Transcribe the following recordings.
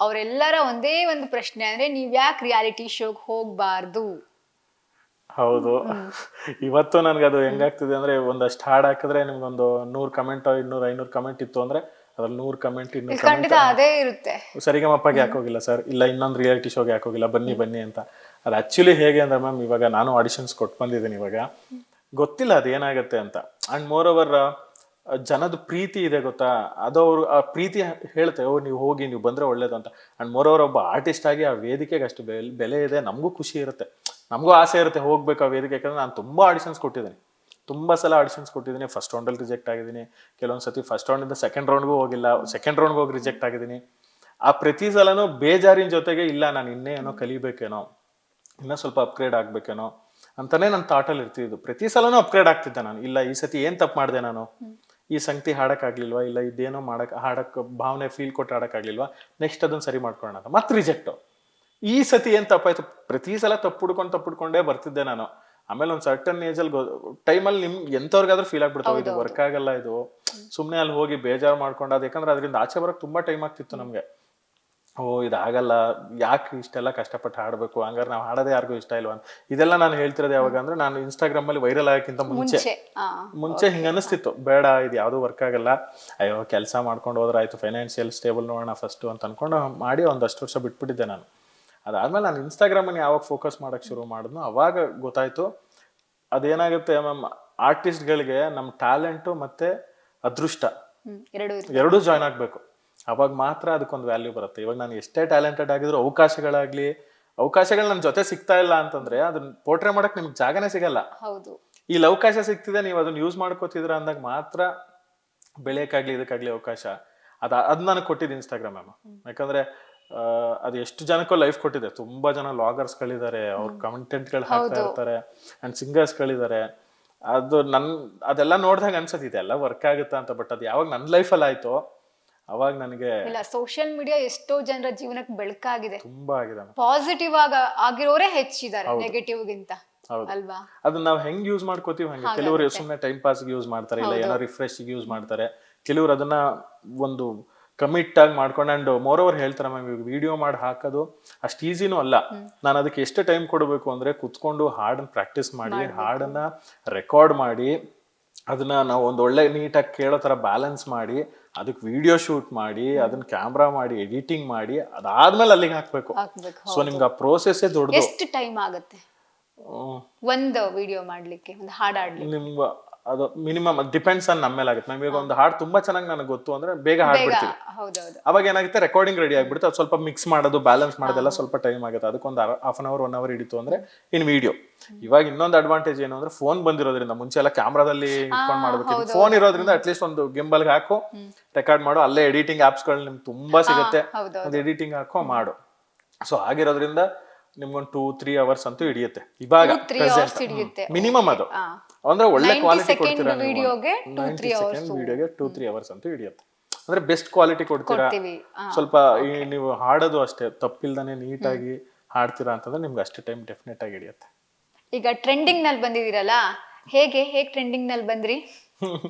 ಅವರೆಲ್ಲರ ಒಂದೇ ಒಂದು ಪ್ರಶ್ನೆ ಅಂದ್ರೆ ನೀವ್ ಯಾಕೆ ರಿಯಾಲಿಟಿ ಶೋಗ್ ಹೋಗ್ಬಾರ್ದು? ಹೌದು. ಇವತ್ತು ನನ್ಗೆ ಅದು ಹೆಂಗಾಗ್ತಿದೆ ಅಂದ್ರೆ ಒಂದಷ್ಟು ಹಾಡು ಹಾಕಿದ್ರೆ ನಿಮ್ಗೊಂದು 100 ಕಮೆಂಟ್ 200-500 ಕಮೆಂಟ್ ಇತ್ತು ಅಂದ್ರೆ ಅದ್ರಲ್ಲಿ 100 ಕಮೆಂಟ್ 200 ಖಂಡಿತ ಕಮೆಂಟ್ ಅದೇ ಇರುತ್ತೆ. ಸರಿಗಮಪ್ಪಗೆ ಯಾಕೆ ಹೋಗಿಲ್ಲ ಸರ್, ಇಲ್ಲ ಇನ್ನೊಂದು ರಿಯಾಲಿಟಿ ಶೋಗೆ ಯಾಕೆ ಹೋಗಿಲ್ಲ, ಬನ್ನಿ ಬನ್ನಿ ಅಂತ. ಅದು ಆಕ್ಚುಲಿ ಹೇಗೆ ಅಂದ್ರೆ ಮ್ಯಾಮ್, ಇವಾಗ ನಾನು ಆಡಿಷನ್ಸ್ ಕೊಟ್ಟು ಬಂದಿದ್ದೀನಿ, ಇವಾಗ ಗೊತ್ತಿಲ್ಲ ಅದೇನಾಗತ್ತೆ ಅಂತ. ಅಂಡ್ ಮೋರ್ ಓವರ್ ಜನದ ಪ್ರೀತಿ ಇದೆ ಗೊತ್ತಾ, ಅದು ಅವರು ಆ ಪ್ರೀತಿ ಹೇಳ್ತೆ, ಓ ನೀವು ಹೋಗಿ ನೀವು ಬಂದ್ರೆ ಒಳ್ಳೇದು ಅಂತ. ಅಂಡ್ ಮೋರ್ ಓವರ್ ಒಬ್ಬ ಆರ್ಟಿಸ್ಟ್ ಆಗಿ ಆ ವೇದಿಕೆಗೆ ಅಷ್ಟು ಬೆಲೆ ಇದೆ, ನಮಗೂ ಖುಷಿ ಇರುತ್ತೆ, ನಮಗೂ ಆಸೆ ಇರುತ್ತೆ ಹೋಗ್ಬೇಕು ಆ ವೇದಿಕೆ. ಯಾಕಂದ್ರೆ ನಾನು ತುಂಬಾ ಆಡಿಷನ್ಸ್ ಕೊಟ್ಟಿದ್ದೀನಿ, ತುಂಬಾ ಸಲ ಆಡಿಷನ್ಸ್ ಕೊಟ್ಟಿದ್ದೀನಿ. ಫಸ್ಟ್ ರೌಂಡಲ್ಲಿ ರಿಜೆಕ್ಟ್ ಆಗಿದ್ದೀನಿ, ಕೆಲವೊಂದು ಸತಿ ಫಸ್ಟ್ ರೌಂಡಿಂದ ಸೆಕೆಂಡ್ ರೌಂಡ್ಗೂ ಹೋಗಿಲ್ಲ, ಸೆಕೆಂಡ್ ರೌಂಡ್ಗೆ ಹೋಗಿ ರಿಜೆಕ್ಟ್ ಆಗಿದ್ದೀನಿ. ಆ ಪ್ರತಿ ಸಲನೂ ಬೇಜಾರಿನ ಜೊತೆಗೆ ಇಲ್ಲ ನಾನು ಇನ್ನೇ ಏನೋ ಕಲಿಬೇಕೇನೋ, ಇನ್ನೂ ಸ್ವಲ್ಪ ಅಪ್ಗ್ರೇಡ್ ಆಗ್ಬೇಕೇನೋ ಅಂತಾನೆ ನನ್ನ ಥಾಟಲ್ಲಿ ಇರ್ತಿದ್ದು. ಪ್ರತಿ ಸಲನೂ ಅಪ್ಗ್ರೇಡ್ ಆಗ್ತಿದ್ದೆ ನಾನು. ಇಲ್ಲ ಈ ಸತಿ ಏನ್ ತಪ್ಪು ಮಾಡಿದೆ ನಾನು, ಈ ಸಂಗತಿ ಹಾಡಕ್ಕಾಗ್ಲಿಲ್ವಾ, ಇಲ್ಲ ಇದೇನೋ ಹಾಡಕ್ ಭಾವನೆ ಫೀಲ್ ಕೊಟ್ಟು ಹಾಡಕ್ಕಾಗ್ಲಿಲ್ವಾ, ನೆಕ್ಸ್ಟ್ ಅದನ್ನ ಸರಿ ಮಾಡ್ಕೊಳ್ಳೋಣ ಅಂತ. ಮತ್ತೆ ರಿಜೆಕ್ಟು. ಈ ಸತಿ ಏನ್ ತಪ್ಪಾಯ್ತು, ಪ್ರತಿ ಸಲ ತಪ್ಪುಡ್ಕೊಂಡೇ ಬರ್ತಿದ್ದೆ ನಾನು. ಆಮೇಲೆ ಒಂದು ಸರ್ಟನ್ ಏಜಲ್ಲಿ ಟೈಮಲ್ಲಿ ನಿಮ್ಗೆ ಎಂಥವ್ರಿಗಾದ್ರೂ ಫೀಲ್ ಆಗ್ಬಿಡ್ತಾವೆ, ಇದು ವರ್ಕ್ ಆಗಲ್ಲ, ಇದು ಸುಮ್ಮನೆ ಅಲ್ಲಿ ಹೋಗಿ ಬೇಜಾರು ಮಾಡ್ಕೊಂಡಾದ. ಯಾಕಂದ್ರೆ ಅದರಿಂದ ಆಚೆ ಬರೋಕೆ ತುಂಬಾ ಟೈಮ್ ಆಗ್ತಿತ್ತು ನಮಗೆ. ಓ ಇದಾಗಲ್ಲ, ಯಾಕೆ ಇಷ್ಟೆಲ್ಲ ಕಷ್ಟಪಟ್ಟು ಹಾಡಬೇಕು, ಹಂಗಾರೆ ನಾವು ಹಾಡೋದೇ ಯಾರಿಗೂ ಇಷ್ಟ ಇಲ್ವಾ ಅಂತ. ಇದೆಲ್ಲ ನಾನು ಹೇಳ್ತಿರೋದು ಯಾವಾಗ ಅಂದ್ರೆ, ನಾನು ಇನ್ಸ್ಟಾಗ್ರಾಮ್ ಅಲ್ಲಿ ವೈರಲ್ ಆಗೋಕ್ಕಿಂತ ಮುಂಚೆ ಹಿಂಗೆ ಅನಿಸ್ತಿತ್ತು, ಬೇಡ ಇದು ಯಾವುದು ವರ್ಕ್ ಆಗಲ್ಲ, ಅಯ್ಯೋ ಕೆಲಸ ಮಾಡ್ಕೊಂಡು ಹೋದ್ರೆ ಆಯ್ತು, ಫೈನಾನ್ಷಿಯಲ್ ಸ್ಟೇಬಲ್ ನೋಡೋಣ ಫಸ್ಟ್ ಅಂತ ಅನ್ಕೊಂಡು ಮಾಡಿ ಒಂದಷ್ಟು ವರ್ಷ ಬಿಟ್ಬಿಟ್ಟಿದ್ದೆ ನಾನು. ಅದಾದ್ಮೇಲೆ ನಾನು ಇನ್ಸ್ಟಾಗ್ರಾಮನ್ನು ಯಾವಾಗ ಫೋಕಸ್ ಮಾಡಕ್ ಶುರು ಮಾಡಿದ್ನೋ ಅವಾಗ ಗೊತ್ತಾಯ್ತು ಅದೇನಾಗುತ್ತೆ ಮ್ಯಾಮ್, ಆರ್ಟಿಸ್ಟ್ಗಳಿಗೆ ನಮ್ಮ ಟ್ಯಾಲೆಂಟು ಮತ್ತೆ ಅದೃಷ್ಟ ಎರಡೂ ಜಾಯ್ನ್ ಆಗ್ಬೇಕು, ಅವಾಗ ಮಾತ್ರ ಅದಕ್ಕೊಂದು ವ್ಯಾಲ್ಯೂ ಬರುತ್ತೆ. ಇವಾಗ ನಾನು ಎಷ್ಟೇ ಟ್ಯಾಲೆಂಟೆಡ್ ಆಗಿದ್ರು ಅವಕಾಶಗಳು ನನ್ನ ಜೊತೆ ಸಿಗ್ತಾ ಇಲ್ಲ ಅಂತಂದ್ರೆ ಅದನ್ನ ಪೋರ್ಟ್ರೇ ಮಾಡಕ್ ನಿಮ್ಗೆ ಜಾಗನೇ ಸಿಗಲ್ಲ. ಇಲ್ಲಿ ಅವಕಾಶ ಸಿಗ್ತಿದೆ, ನೀವು ಅದನ್ನ ಯೂಸ್ ಮಾಡ್ಕೋತಿದ್ರ ಅಂದಾಗ ಮಾತ್ರ ಬೆಳೆಯಕ್ಕಾಗ್ಲಿ ಇದಕ್ಕಾಗ್ಲಿ ಅವಕಾಶ. ಅದ್ ನನಗೆ ಕೊಟ್ಟಿದ್ದು ಇನ್ಸ್ಟಾಗ್ರಾಮ್ ಮ್ಯಾಮ್. ಯಾಕಂದ್ರೆ ಅದು ಎಷ್ಟು ಜನಕ್ಕೂ ಲೈಫ್ ಕೊಟ್ಟಿದೆ. ತುಂಬಾ ಜನ ಲಾಗರ್ಸ್ಗಳಿದ್ದಾರೆ, ಅವ್ರ ಕಂಟೆಂಟ್ಗಳು ಹಾಕ್ತಾ ಇರ್ತಾರೆ, ಅಂಡ್ ಸಿಂಗರ್ಸ್ಗಳಿದ್ದಾರೆ. ಅದೆಲ್ಲ ನೋಡಿದಾಗ ಅನ್ಸತ್ತೆ ಇದೆಲ್ಲ ವರ್ಕ್ ಆಗುತ್ತಾ ಅಂತ. ಬಟ್ ಅದು ಯಾವಾಗ ನನ್ನ ಲೈಫಲ್ಲಿ ಆಯ್ತೋ ಅವಾಗ ನನಗೆ ಸೋಷಿಯಲ್ ಮೀಡಿಯಾ ಎಷ್ಟೋ ಜನರ ಜೀವನಕ್ಕೆ ಬೆಳಕಾಗಿದೆ, ತುಂಬಾ ಆಗಿದೆ. ಪಾಸಿಟಿವ್ ಆಗಿರೋರೇ ಹೆಚ್ಚಿದ್ದಾರೆ ನೆಗೆಟಿವ್ ಗಿಂತ, ಅಲ್ವಾ? ಅದನ್ನ ನಾವು ಹೆಂಗ್ ಯೂಸ್ ಮಾಡ್ಕೋತೀವಿ ಹಂಗೆ. ಕೆಲವರು ಸುಮ್ಮನೆ ಟೈಮ್ ಪಾಸ್ ಯೂಸ್ ಮಾಡ್ತಾರೆ, ಇಲ್ಲ ಏನೋ ರಿಫ್ರೆಶ್ ಯೂಸ್ ಮಾಡ್ತಾರೆ. ಕೆಲವರು ಅದನ್ನ ಒಂದು ಕಮಿಟ್ ಆಗಿ ಮಾಡ್ಕೊಂಡು, ಅಂಡ್ ಮೋರ್ ಓವರ್ ಹೇಳ್ತಾರೆ ಮ್ಯಾಮ್, ಇವಾಗ ವಿಡಿಯೋ ಮಾಡಿ ಹಾಕೋದು ಅಷ್ಟು ಈಸಿನೂ ಅಲ್ಲ. ನಾನು ಅದಕ್ಕೆ ಎಷ್ಟು ಟೈಮ್ ಕೊಡಬೇಕು ಅಂದ್ರೆ, ಕುತ್ಕೊಂಡು ಹಾಡನ್ನ ಪ್ರಾಕ್ಟೀಸ್ ಮಾಡಿ, ಹಾಡನ್ನ ರೆಕಾರ್ಡ್ ಮಾಡಿ, ಅದನ್ನ ನಾವು ಒಂದು ಒಳ್ಳೆ ನೀಟಾಗಿ ಕೇಳೋ ತರ ಬ್ಯಾಲೆನ್ಸ್ ಮಾಡಿ, ಅದಕ್ಕೆ ವಿಡಿಯೋ ಶೂಟ್ ಮಾಡಿ, ಅದನ್ನ ಕ್ಯಾಮ್ರಾ ಮಾಡಿ, ಎಡಿಟಿಂಗ್ ಮಾಡಿ, ಅದಾದ್ಮೇಲೆ ಅಲ್ಲಿಗೆ ಹಾಕ್ಬೇಕು. ಸೊ ನಿಮ್ಗೆ ಆ ಪ್ರೋಸೆಸ್ ದೊಡ್ಡದು. ಎಷ್ಟು ಟೈಮ್ ಆಗುತ್ತೆ ಒಂದು ವಿಡಿಯೋ ಮಾಡ್ಲಿಕ್ಕೆ, ಒಂದು ಹಾಡು ಆಡ್ಲಿಕ್ಕೆ? ನಿಮ್ಗೆ ಅದು ಮಿನಿಮಮ್ ಡಿಪೆಂಡ್ಸ್ ಆನ್ ನಮ್ಮ ಮೇಲೆ ಆಗುತ್ತೆ. ನಮ್ಗೆ ಒಂದು ಹಾಡು ತುಂಬಾ ಚೆನ್ನಾಗಿ ನನಗೆ ಗೊತ್ತು ಅಂದ್ರೆ ಬೇಗ ಹಾಡ್ಬಿಡ್ತೀವಿ. ಅವಾಗ ಏನಾಗುತ್ತೆ, ರೆಕಾರ್ಡಿಂಗ್ ರೆಡಿ ಆಗ್ಬಿಡುತ್ತೆ. ಅದು ಸ್ವಲ್ಪ ಮಿಕ್ಸ್ ಮಾಡೋದು, ಬ್ಯಾಲೆನ್ಸ್ ಮಾಡೋದೆಲ್ಲ ಸ್ವಲ್ಪ ಟೈಮ್ ಆಗುತ್ತೆ. ಅದಕ್ಕೊಂದು ಹಾಫ್ ಅನ್ ಅವರ್ 1 ಅವರ್ ಹಿಡಿತು ಅಂದ್ರೆ ಇನ್ ವಿಡಿಯೋ. ಇವಾಗ ಇನ್ನೊಂದು ಅಡ್ವಾಂಟೇಜ್ ಏನು ಅಂದ್ರೆ, ಫೋನ್ ಬಂದಿರೋದ್ರಿಂದ, ಮುಂಚೆ ಎಲ್ಲ ಕ್ಯಾಮ್ರಾದಲ್ಲಿ ಇಟ್ಕೊಂಡು ಮಾಡ್ಬೇಕು, ಫೋನ್ ಇರೋದ್ರಿಂದ ಅಟ್ಲೀಸ್ಟ್ ಒಂದು ಗಿಂಬಲ್ಗೆ ಹಾಕು, ರೆಕಾರ್ಡ್ ಮಾಡು, ಅಲ್ಲೇ ಎಡಿಟಿಂಗ್ ಆಪ್ಸ್ಗಳು ನಿಮ್ಗೆ ತುಂಬಾ ಸಿಗುತ್ತೆ, ಅದು ಎಡಿಟಿಂಗ್ ಹಾಕೋ ಮಾಡು. ಸೊ ಆಗಿರೋದ್ರಿಂದ ನಿಮ್ಗೊಂದು 2-3 ಅವರ್ಸ್ ಅಂತೂ ಹಿಡಿಯುತ್ತೆ ಇವಾಗ ಮಿನಿಮಮ್. ಅದು ಅಂದ್ರೆ ಒಳ್ಳೆ ಕ್ವಾಲಿಟಿ ಕೊಡ್ತೀರಾ ನೀವು, 90 ಸೆಕೆಂಡ್ ವಿಡಿಯೋಗೆ 2-3 ಅವರ್ಸ್ ಅಂತೂ ಹಿಡಿಯುತ್ತೆ. ಅಂದ್ರೆ ಬೆಸ್ಟ್ ಕ್ವಾಲಿಟಿ ಕೊಡ್ತೀರಾ, ಸ್ವಲ್ಪ ನೀವು ಹಾಡೋದು ಅಷ್ಟೇ ತಪ್ಪಿಲ್ದಾನೆ ನೀಟಾಗಿ ಹಾಡ್ತೀರಾ ಅಂತಂದ್ರೆ ನಿಮ್ಗೆ ಅಷ್ಟೇ ಟೈಮ್ ಡೆಫಿನೆಟ್ ಆಗಿ ಹಿಡಿಯುತ್ತೆ. ಈಗ ಟ್ರೆಂಡಿಂಗ್ ನಲ್ಲಿ ಬಂದಿದ್ದೀರಲ್ಲ, ಹೇಗೆ ಟ್ರೆಂಡಿಂಗ್ ನಲ್ಲಿ ಬಂದ್ರಿ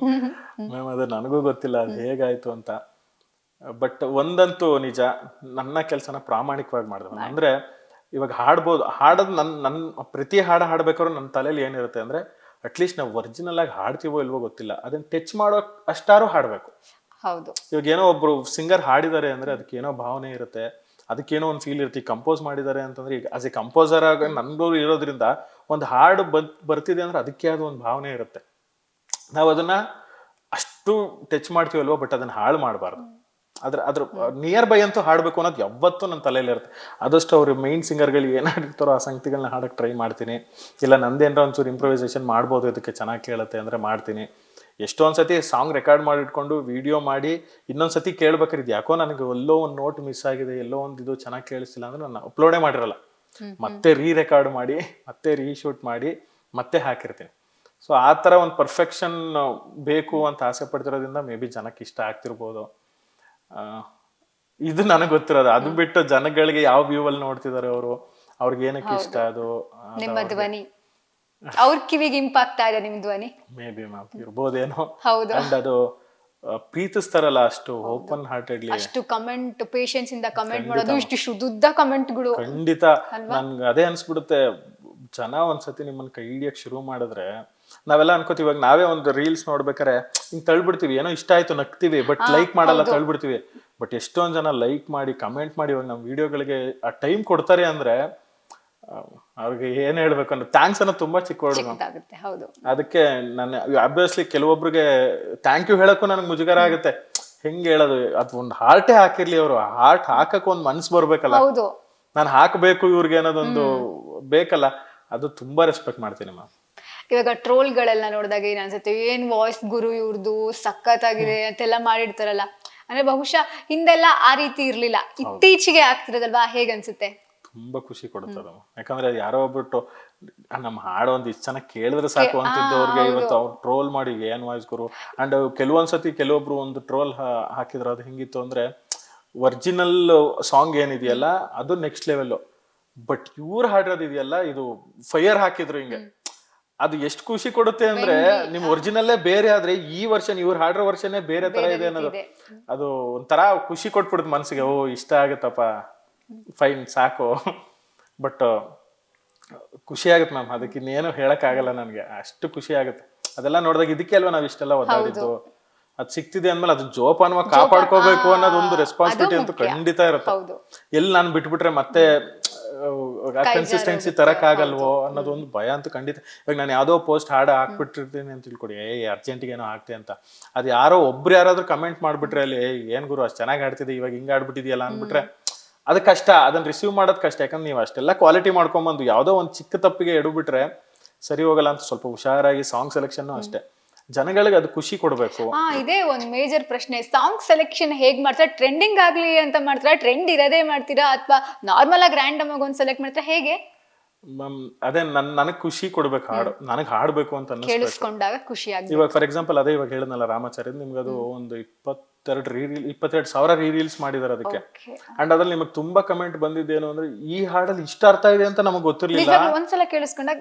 ಮ್ಯಾಮ್? ಅದು ನನಗೂ ಗೊತ್ತಿಲ್ಲ ಅದು ಹೇಗಾಯ್ತು ಅಂತ. ಬಟ್ ಒಂದಂತೂ ನಿಜ, ನನ್ನ ಕೆಲಸನ ಪ್ರಾಮಾಣಿಕವಾಗಿ ಮಾಡಿದೆ. ಅಂದ್ರೆ ಇವಾಗ ಹಾಡೋದು ನನ್ನ ಪ್ರತಿ ಹಾಡ್ಬೇಕಾದ್ರೂ ನನ್ನ ತಲೆಯಲ್ಲಿ ಏನಿರುತ್ತೆ ಅಂದ್ರೆ, ಅಟ್ಲೀಸ್ಟ್ ನಾವು ಒರಿಜಿನಲ್ ಆಗಿ ಹಾಡ್ತೀವೋ ಇಲ್ವೋ ಗೊತ್ತಿಲ್ಲ, ಅದನ್ನ ಟಚ್ ಮಾಡೋ ಅಷ್ಟಾರು ಹಾಡ್ಬೇಕು. ಇವಾಗ ಏನೋ ಒಬ್ರು ಸಿಂಗರ್ ಹಾಡಿದ್ದಾರೆ ಅಂದ್ರೆ ಅದಕ್ಕೆ ಏನೋ ಭಾವನೆ ಇರುತ್ತೆ, ಅದಕ್ಕೇನೋ ಒಂದು ಫೀಲ್ ಇರುತ್ತೆ. ಕಂಪೋಸ್ ಮಾಡಿದ್ದಾರೆ ಅಂತಂದ್ರೆ, ಈಗ ಆಸ್ ಎ ಕಂಪೋಸರ್ ಆಗಿ ನನ್ಗೂ ಇರೋದ್ರಿಂದ ಒಂದು ಹಾಡು ಬರ್ತಿದೆ ಅಂದ್ರೆ ಅದಕ್ಕೆ ಆದ ಒಂದು ಭಾವನೆ ಇರುತ್ತೆ. ನಾವು ಅದನ್ನ ಅಷ್ಟು ಟಚ್ ಮಾಡ್ತೀವಲ್ವೋ, ಬಟ್ ಅದನ್ನ ಹಾಳು ಮಾಡಬಾರ್ದು. ಅದ್ರ ನಿಯರ್ ಬೈ ಅಂತೂ ಹಾಡ್ಬೇಕು ಅನ್ನೋದು ಯಾವತ್ತೂ ನನ್ನ ತಲೆಯಲ್ಲಿ ಇರುತ್ತೆ. ಆದಷ್ಟು ಅವ್ರು ಮೈನ್ ಸಿಂಗರ್ಗಳಿಗೆ ಏನ್ ಹಾಡಿರ್ತಾರೋ ಆ ಸಂಗತಿಗಳನ್ನ ಹಾಡಕ್ ಟ್ರೈ ಮಾಡ್ತೀನಿ. ಇಲ್ಲ ನಂದೇನಾರ ಒಂಚೂರು ಇಂಪ್ರೂವೈಸೇಷನ್ ಮಾಡ್ಬೋದು, ಇದಕ್ಕೆ ಚೆನ್ನಾಗಿ ಕೇಳುತ್ತೆ ಅಂದ್ರೆ ಮಾಡ್ತೀನಿ. ಎಷ್ಟೊಂದ್ಸತಿ ಸಾಂಗ್ ರೆಕಾರ್ಡ್ ಮಾಡಿಟ್ಕೊಂಡು ವಿಡಿಯೋ ಮಾಡಿ ಇನ್ನೊಂದ್ಸತಿ ಕೇಳ್ಬೇಕಾದ್ರೆ ಇದು ಯಾಕೋ ನನಗೆ ಎಲ್ಲೋ ಒಂದು ನೋಟ್ ಮಿಸ್ ಆಗಿದೆ, ಎಲ್ಲೋ ಒಂದು ಇದು ಚೆನ್ನಾಗಿ ಕೇಳಿಸ್ತಿಲ್ಲ ಅಂದ್ರೆ ನಾನು ಅಪ್ಲೋಡೇ ಮಾಡಿರಲ್ಲ, ಮತ್ತೆ ರೆಕಾರ್ಡ್ ಮಾಡಿ, ಮತ್ತೆ ರೀಶೂಟ್ ಮಾಡಿ, ಮತ್ತೆ ಹಾಕಿರ್ತೀನಿ. ಸೊ ಆ ಥರ ಒಂದು ಪರ್ಫೆಕ್ಷನ್ ಬೇಕು ಅಂತ ಆಸೆ ಪಡ್ತಿರೋದ್ರಿಂದ ಮೇ ಬಿ ಜನಕ್ಕೆ ಇಷ್ಟ ಆಗ್ತಿರ್ಬೋದು. ಇದು ನನಗೆ ಗೊತ್ತಿರೋದು. ಅದು ಬಿಟ್ಟು ಜನಗಳಿಗೆ ಯಾವ ವ್ಯೂ ಅಲ್ಲಿ ನೋಡ್ತಿದ್ದಾರೆ ಅವ್ರಿಗೆ ಏನಕ್ಕೆ ಇಷ್ಟ, ಅದು ನಿಮ್ಮ ಧ್ವನಿ ಅವ್ರ ಕಿವಿಗೆ ಇಂಪಾಗ್ತಾ ಇದೆ, ನಿಮ್ ಧ್ವನಿ ಮೇ ಬಿ ಮ್ಯಾಮ್ ಇರ್ಬೋದೇನೋ. ಅಂಡ್ ಅದು ಪ್ರೀತಿಸ್ತಾರಲ್ಲ ಅಷ್ಟು ಓಪನ್ ಹಾರ್ಟೆಡ್ಲಿ. ಅಷ್ಟು ಕಮೆಂಟ್ ಪೇಷನ್ಸ್ ಇಂದ ಕಮೆಂಟ್ ಮಾಡೋದು, ಇಷ್ಟು ಶುದ್ಧ ಕಮೆಂಟ್ಗಳು. ಖಂಡಿತ ನನ್ಗೆ ಅದೇ ಅನ್ಸ್ಬಿಡುತ್ತೆ, ಜನ ಒಂದ್ಸತಿ ನಿಮ್ಮನ್ನ ಕೈ ಹಿಡಿಯಕ್ ಶುರು ಮಾಡಿದ್ರೆ ನಾವೆಲ್ಲ ಅನ್ಕೋತೀವಿ, ಇವಾಗ ನಾವೇ ಒಂದು ರೀಲ್ಸ್ ನೋಡ್ಬೇಕಾರೆ ಹಿಂಗ್ ತಳ್ಬಿಡ್ತೀವಿ, ಏನೋ ಇಷ್ಟ ಆಯ್ತು ನಗ್ತೀವಿ, ಬಟ್ ಲೈಕ್ ಮಾಡಲ್ಲ, ತಳ್ಬಿಡ್ತೀವಿ. ಬಟ್ ಎಷ್ಟೊಂದ್ ಜನ ಲೈಕ್ ಮಾಡಿ ಕಮೆಂಟ್ ಮಾಡಿ ಇವಾಗ ನಮ್ಮ ವಿಡಿಯೋಗಳಿಗೆ ಆ ಟೈಮ್ ಕೊಡ್ತಾರೆ ಅಂದ್ರೆ ಅವ್ರಿಗೆ ಏನ್ ಹೇಳ್ಬೇಕು ಅಂದ್ರೆ ಥ್ಯಾಂಕ್ಸ್ ಅನ್ನೋ ತುಂಬಾ ಚಿಕ್ಕ ವರ್ಡ್. ಹೌದು, ಅದಕ್ಕೆ ನಾನು ಅಬ್ವಿಯಸ್ಲಿ ಕೆಲವೊಬ್ರಿಗೆ ಥ್ಯಾಂಕ್ ಯು ಹೇಳಕ್ಕೂ ನನಗೆ ಮುಜುಗರ ಆಗುತ್ತೆ. ಹೆಂಗ್ ಹೇಳೋದು, ಅದು ಒಂದು ಹಾರ್ಟೇ ಹಾಕಿರ್ಲಿ, ಅವರು ಹಾರ್ಟ್ ಹಾಕಕ್ ಒಂದ್ ಮನ್ಸು ಬರ್ಬೇಕಲ್ಲ, ನಾನು ಹಾಕಬೇಕು ಇವ್ರಿಗೆ ಅನ್ನೋದೊಂದು ಬೇಕಲ್ಲ, ಅದು ತುಂಬಾ ರೆಸ್ಪೆಕ್ಟ್ ಮಾಡ್ತೀನಿ ಮ್ಯಾಮ್. ಇವಾಗ ಟ್ರೋಲ್ಗಳೆಲ್ಲ ನೋಡಿದಾಗ ಏನ್ ಅನ್ಸುತ್ತೆ, ಏನ್ ವಾಯ್ಸ್ ಗುರು ಇವ್ರದ್ದು ಸಖತ್ತಾಗಿದೆ ಅಂತೆಲ್ಲ ಮಾಡಿರ್ತಾರಲ್ಲ, ಅಂದ್ರೆ ಬಹುಶಃ ಹಿಂದೆಲ್ಲ ಆ ರೀತಿ ಇರ್ಲಿಲ್ಲ, ಇತ್ತೀಚೆಗೆ ಆಗ್ತಿರೋದಲ್ವಾ, ಹೇಗನ್ಸುತ್ತೆ? ತುಂಬಾ ಖುಷಿ ಕೊಡುತ್ತದ, ಯಾಕಂದ್ರೆ ಯಾರೋ ಒಬ್ಬಟ್ಟು ನಮ್ಮ ಹಾಡು ಒಂದ್ ಇಷ್ಟ ಚೆನ್ನಾಗಿ ಕೇಳಿದ್ರೆ ಸಾಕು ಅಂತಿದ್ದವ್ರಿಗೆ ಇವತ್ತು ಅವ್ರು ಟ್ರೋಲ್ ಮಾಡಿ ಏನ್ ವಾಯ್ಸ್ ಗುರು. ಅಂಡ್ ಕೆಲವೊಂದ್ಸತಿ ಕೆಲವೊಬ್ರು ಒಂದು ಟ್ರೋಲ್ ಹಾಕಿದ್ರು, ಅದು ಹೆಂಗಿತ್ತು ಅಂದ್ರೆ ಒರಿಜಿನಲ್ ಸಾಂಗ್ ಏನಿದೆಯಲ್ಲ ಅದು ನೆಕ್ಸ್ಟ್ ಲೆವೆಲ್, ಬಟ್ ಇವ್ರು ಹಾಡಿರೋದಿದೆಯಲ್ಲ ಇದು ಫೈರ್ ಹಾಕಿದ್ರು ಹಿಂಗೆ. ಅದು ಎಷ್ಟು ಖುಷಿ ಕೊಡುತ್ತೆ ಅಂದ್ರೆ ನಿಮ್ ಒರಿಜಿನಲ್ಲೇ ಬೇರೆ ಆದ್ರೆ ಈ ವರ್ಷನ್ ಇವ್ರು ಹಾಡಿರೋ ವರ್ಷನೇ ಬೇರೆ ತರ ಇದೆ ಅನ್ನೋದು, ಅದು ಒಂಥರ ಖುಷಿ ಕೊಟ್ಬಿಡುತ್ತೆ ಮನ್ಸಿಗೆ. ಓ ಇಷ್ಟ ಆಗತ್ತಪ್ಪ, ಫೈನ್ ಸಾಕು. ಬಟ್ ಖುಷಿ ಆಗುತ್ತೆ ಮ್ಯಾಮ್, ಅದಕ್ಕೆ ಇನ್ನೇನು ಹೇಳಕ್ ಆಗಲ್ಲ ನನಗೆ, ಅಷ್ಟು ಖುಷಿ ಆಗುತ್ತೆ ಅದೆಲ್ಲ ನೋಡಿದಾಗ. ಇದಕ್ಕೆ ಅಲ್ವಾ ನಾವ್ ಇಷ್ಟೆಲ್ಲ ಒದ್ದಾಡಿದ್ದು, ಅದ್ ಸಿಕ್ತಿದೆ ಅಂದ್ಮೇಲೆ ಅದನ್ನ ಜೋಪಾನವಾಗಿ ಕಾಪಾಡ್ಕೋಬೇಕು ಅನ್ನೋದೊಂದು ರೆಸ್ಪಾನ್ಸಿಬಿಲಿಟಿ ಅಂತೂ ಖಂಡಿತ ಇರುತ್ತೆ. ಎಲ್ಲಿ ನಾನು ಬಿಟ್ಬಿಟ್ರೆ ಮತ್ತೆ ಕನ್ಸಿಸ್ಟೆನ್ಸಿ ತರಕ್ ಆಗಲ್ವೋ ಅನ್ನೋದೊಂದು ಭಯ ಅಂತೂ ಖಂಡಿತ. ಇವಾಗ ನಾನು ಯಾವ್ದೋ ಪೋಸ್ಟ್ ಹಾಕ್ಬಿಟ್ಟಿರ್ತೀನಿ ಅಂತ ತಿಳ್ಕೊಡಿ, ಅರ್ಜೆಂಟಿಗೆ ಏನೋ ಆಗ್ತೆ ಅಂತ, ಅದು ಯಾರೋ ಒಬ್ರು ಯಾರಾದ್ರೂ ಕಮೆಂಟ್ ಮಾಡ್ಬಿಟ್ರೆ ಅಲ್ಲಿ ಏನ್ ಗುರು ಅಷ್ಟ್ ಚೆನ್ನಾಗಿ ಆಡ್ತಿದೆ, ಇವಾಗ ಹಿಂಗ ಆಡ್ಬಿಟ್ಟಿದ್ಯಲ್ಲ ಅಂದ್ಬಿಟ್ರೆ ಅದು ಕಷ್ಟ, ಅದನ್ನ ರಿಸೀವ್ ಮಾಡೋದ್ ಕಷ್ಟ. ಯಾಕಂದ್ರೆ ನೀವು ಅಷ್ಟೆಲ್ಲ ಕ್ವಾಲಿಟಿ ಮಾಡ್ಕೊಂಬಂದು ಯಾವ್ದೋ ಒಂದ್ ಚಿಕ್ಕ ತಪ್ಪಿಗೆ ಎಡುಬಿಟ್ರೆ ಸರಿ ಹೋಗಲ್ಲ ಅಂತ ಸ್ವಲ್ಪ ಹುಷಾರಾಗಿ ಸಾಂಗ್ ಸೆಲೆಕ್ಷನ್ ಅಷ್ಟೇ, ಜನಗಳಿಗೆ ಅದು ಖುಷಿ ಕೊಡ್ಬೇಕು. ಇದೇ ಒಂದ್ ಮೇಜರ್ ಪ್ರಶ್ನೆ, ಸಾಂಗ್ ಸೆಲೆಕ್ಷನ್ ಹೇಗ್ ಮಾಡ್ತಾರೆ? ಟ್ರೆಂಡಿಂಗ್ ಆಗ್ಲಿ ಅಂತ ಮಾಡ್ತೀರಾ, ಟ್ರೆಂಡ್ ಇರೋದೇ ಮಾಡ್ತೀರಾ, ಅಥವಾ ನಾರ್ಮಲ್ ಆಗಿ ರ್ಯಾಂಡಮ್ ಆಗಿ ಒಂದ್ ಸೆಲೆಕ್ಟ್ ಮಾಡ್ತೀರಾ, ಹೇಗೆ? ಅದೇ ನನಗ್ ಖುಷಿ ಕೊಡ್ಬೇಕು, ಹಾಡು ನನಗ್ ಹಾಡ್ಬೇಕು ಅಂತ ಕೇಳಿಸ್ಕೊಂಡಾಗ ಖುಷಿ ಆಗುತ್ತೆ. ಇವಾಗ ಫಾರ್ ಎಕ್ಸಾಂಪಲ್ ಅದೇ ಇವಾಗ ಹೇಳಿದ್ನಲ್ಲ ರಾಮಾಚಾರ್ಯ, ನಿಮ್ಗೆ ಅದು ಒಂದು 22,000 ರೀಲ್ಸ್ ಮಾಡಿದಾರೆ ಅದಕ್ಕೆ. ಅಂಡ್ ಅದ್ರಲ್ಲಿ ನಿಮಗೆ ತುಂಬಾ ಕಮೆಂಟ್ ಬಂದಿದ್ದೇನು ಅಂದ್ರೆ ಈ ಹಾಡಲ್ಲಿ ಇಷ್ಟ ಅರ್ಥ ಇದೆ ಅಂತ ನಮಗ್ ಗೊತ್ತಿರ್ಲಿಲ್ಲ, ಒಂದ್ಸಲ ಕೇಳಿಸ್ಕೊಂಡಾಗ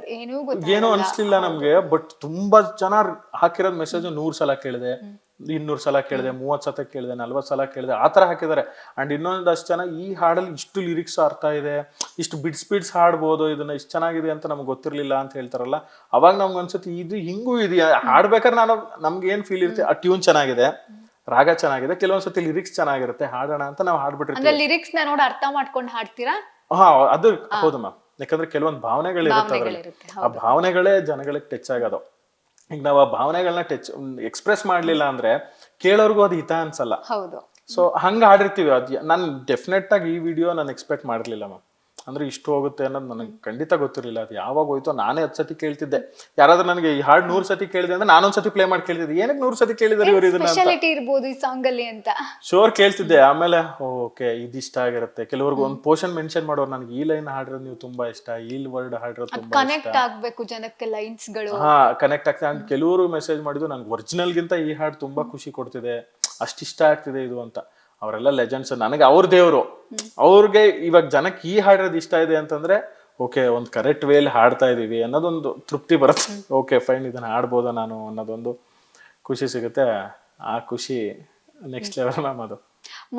ಏನೂ ಅನ್ಸ್ಲಿಲ್ಲ ನಮ್ಗೆ. ಬಟ್ ತುಂಬಾ ಜನ ಹಾಕಿರೋದ್ ಮೆಸೇಜ್ 100 ಸಲ ಕೇಳಿದೆ, 200 ಸಲ ಕೇಳಿದೆ, 30 ಸಲ ಕೇಳಿದೆ, 40 ಸಲ ಕೇಳಿದೆ, ಆತರ ಹಾಕಿದ್ದಾರೆ. ಅಂಡ್ ಇನ್ನೊಂದಷ್ಟು ಜನ ಈ ಹಾಡಲ್ಲಿ ಇಷ್ಟು ಲಿರಿಕ್ಸ್ ಅರ್ಥ ಇದೆ, ಇಷ್ಟು ಬಿಡ್ಸ್ ಹಾಡ್ಬೋದು, ಇದನ್ನ ಇಷ್ಟು ಚೆನ್ನಾಗಿದೆ ಅಂತ ನಮ್ಗೆ ಗೊತ್ತಿರ್ಲಿಲ್ಲ ಅಂತ ಹೇಳ್ತಾರಲ್ಲ, ಅವಾಗ ನಮ್ಗೆ ಅನ್ಸುತ್ತೆ ಇದು ಹಿಂಗೂ ಇದೆಯಾ ಹಾಡ್ಬೇಕಾದ್ರೆ. ನಮ್ಗೆ ಏನ್ ಫೀಲ್ ಇರುತ್ತೆ, ಆ ಟ್ಯೂನ್ ಚೆನ್ನಾಗಿದೆ, ರಾಗ ಚೆನ್ನಾಗಿದೆ, ಕೆಲವೊಂದ್ಸತಿ ಲಿರಿಕ್ಸ್ ಚೆನ್ನಾಗಿರುತ್ತೆ, ಹಾಡೋಣ ಅಂತ ನಾವು ಹಾಡ್ಬಿಟ್ಟಿರ್ತೀವಿ. ಲಿರಿಕ್ಸ್ ನ ನೋಡಿ ಅರ್ಥ ಮಾಡ್ಕೊಂಡು ಹಾಡ್ತೀರಾ? ಅದು ಹೌದು ಮ್ಯಾಮ್, ಯಾಕಂದ್ರೆ ಕೆಲವೊಂದು ಭಾವನೆಗಳಿರುತ್ತೆ ಅದ್ರಲ್ಲಿ, ಆ ಭಾವನೆಗಳೇ ಜನಗಳಿಗೆ ಟಚ್ ಆಗೋದು. ಈಗ ನಾವು ಆ ಭಾವನೆಗಳನ್ನ ಎಕ್ಸ್ಪ್ರೆಸ್ ಮಾಡ್ಲಿಲ್ಲ ಅಂದ್ರೆ ಕೇಳೋರ್ಗು ಅದು ಹಿತ ಅನ್ಸಲ್ಲ. ಸೊ ಹಂಗ ಹಾಡಿರ್ತೀವಿ. ನಾನು ಡೆಫಿನೆಟ್ ಆಗಿ ಈ ವಿಡಿಯೋ ನಾನು ಎಕ್ಸ್ಪೆಕ್ಟ್ ಮಾಡಿರ್ಲಿಲ್ಲ ಮ್ಯಾಮ್, ಅಂದ್ರೆ ಇಷ್ಟು ಹೋಗುತ್ತೆ ಅನ್ನೋದು ನನಗೆ ಖಂಡಿತ ಗೊತ್ತಿರಲಿಲ್ಲ. ಅದು ಯಾವಾಗ ಹೋಯ್ತು ನಾನೇ 10 ಸತಿ ಕೇಳ್ತಿದ್ದೆ, ಯಾರಾದ್ರೂ ನನಗೆ ಈ ಹಾಡು 100 ಸತಿ ಕೇಳಿದೆ ಅಂದ್ರೆ ನಾನೊಂದ್ ಸತಿ ಪ್ಲೇ ಮಾಡಿ ಕೇಳ್ತಿದ್ದೆ, ಏನಕ್ಕೆ 100 ಸತಿ ಕೇಳಿದಾರೆ ಇವರು ಇದನ್ನ ಅಂತ ಶೋರ್ ಕೇಳ್ತಿದ್ದೆ. ಆಮೇಲೆ ಓಕೆ ಇದಿಷ್ಟ ಆಗಿರುತ್ತೆ. ಕೆಲವ್ರಿಗೆ ಒಂದು ಪೋರ್ಷನ್ ಮೆನ್ಷನ್ ಮಾಡೋರು, ನನಗೆ ಈ ಲೈನ್ ಹಾಡಿರೋದು ನೀವು ತುಂಬಾ ಇಷ್ಟ, ಈ ವರ್ಡ್ ಹಾಡಿರೋದು ತುಂಬಾ ಕನೆಕ್ಟ್ ಆಗ್ಬೇಕು ಜನಕ್ಕೆ, ಲೈನ್ಸ್ ಗಳು ಕನೆಕ್ಟ್ ಆಗ್ತದೆ. ಅಂಡ್ ಕೆಲವರು ಮೆಸೇಜ್ ಮಾಡಿದ್ದು ನನ್ಗೆ ಒರಿಜಿನಲ್ ಗಿಂತ ಈ ಹಾಡು ತುಂಬಾ ಖುಷಿ ಕೊಡ್ತಿದೆ, ಅಷ್ಟಿಷ್ಟ ಆಗ್ತಿದೆ ಇದು ಅಂತ. ಅವರೆಲ್ಲ ಲೆಜೆಂಡ್ಸ್, ನನಗೆ ಅವ್ರ ದೇವ್ರು. ಅವ್ರಿಗೆ ಇವಾಗ ಜನಕ್ಕೆ ಈ ಹಾಡಿರೋದು ಇಷ್ಟ ಇದೆ ಅಂತಂದ್ರೆ ಓಕೆ, ಒಂದು ಕರೆಕ್ಟ್ ವೇಲಿ ಹಾಡ್ತಾ ಇದೀವಿ ಅನ್ನೋದೊಂದು ತೃಪ್ತಿ ಬರುತ್ತೆ. ಓಕೆ ಫೈನ್, ಇದನ್ನ ಹಾಡ್ಬೋದಾ ನಾನು ಅನ್ನೋದೊಂದು ಖುಷಿ ಸಿಗುತ್ತೆ. ಆ ಖುಷಿ ನೆಕ್ಸ್ಟ್ ಲೆವೆಲ್ ಮ್ಯಾಮ್. ಅದು